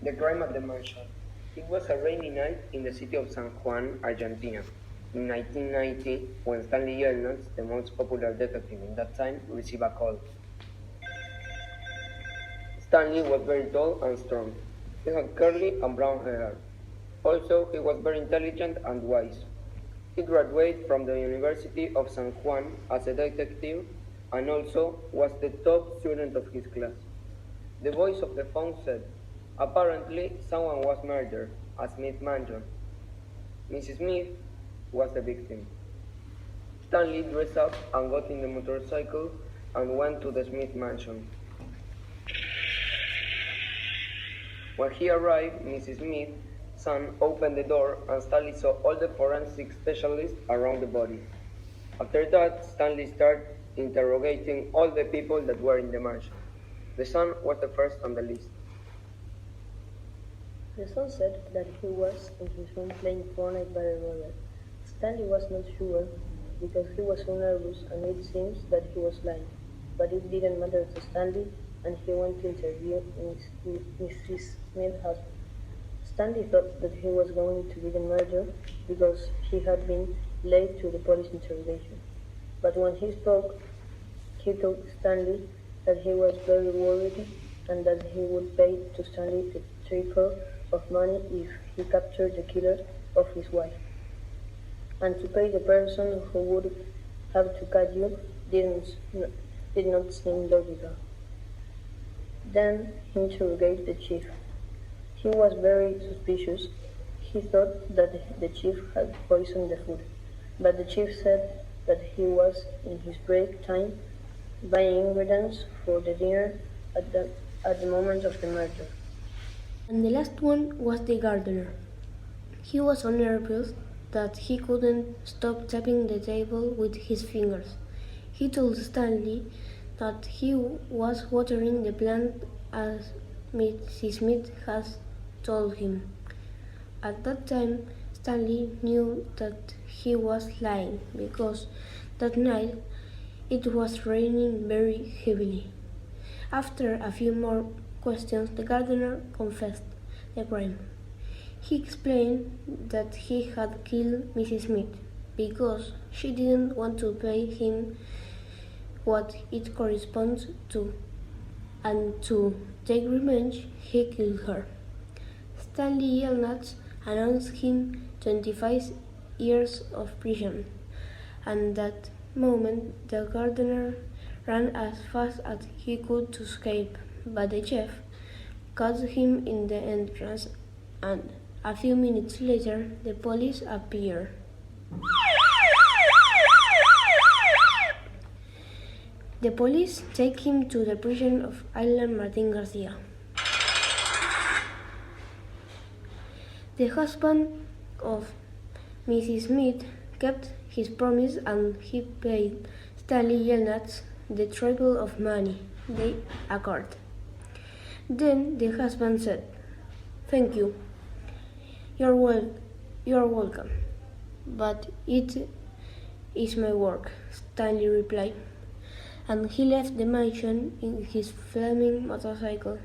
The crime at the mansion. It was a rainy night in the city of San Juan, Argentina. In 1990, when Stanley Yelnats, the most popular detective in that time, received a call. Stanley was very tall and strong. He had curly and brown hair. Also, he was very intelligent and wise. He graduated from the University of San Juan as a detective and also was the top student of his class. The voice of the phone said, "Apparently, someone was murdered at Smith Mansion." Mrs. Smith was the victim. Stanley dressed up and got in the motorcycle and went to the Smith Mansion. When he arrived, Mrs. Smith's son opened the door and Stanley saw all the forensic specialists around the body. After that, Stanley started interrogating all the people that were in the mansion. The son was the first on the list. The son said that he was in his room playing Fortnite Battle Royale. Stanley was not sure because he was so nervous and it seems that he was lying. But it didn't matter to Stanley and he went to interview Mrs. Smith's husband. Stanley thought that he was going to be the murderer because he had been late to the police interrogation. But when he spoke, he told Stanley that he was very worried and that he would pay to Stanley a trickle of money if he captured the killer of his wife. And to pay the person who would have to catch you did not seem logical. Then he interrogated the chief. He was very suspicious. He thought that the chief had poisoned the food, but the chief said that he was in his break time buying ingredients for the dinner at the moment of the murder. And the last one was the gardener. He was so nervous that he couldn't stop tapping the table with his fingers. He told Stanley that he was watering the plant as Mrs. Smith has told him. At that time, Stanley knew that he was lying because that night it was raining very heavily. After a few more questions, the gardener confessed the crime. He explained that he had killed Mrs. Smith because she didn't want to pay him what it corresponds to, and to take revenge, he killed her. Stanley Yelnats announced him 25 years of prison, and that moment the gardener ran as fast as he could to escape, but the chef caught him in the entrance, and a few minutes later the police appeared. The police take him to the prison of Island Martin Garcia. The husband of Mrs. Smith kept his promise and he paid Stanley Yelnats the triple of money they accorded. Then the husband said, "Thank you. You are welcome. But it is my work," Stanley replied, and he left the mansion in his flaming motorcycle.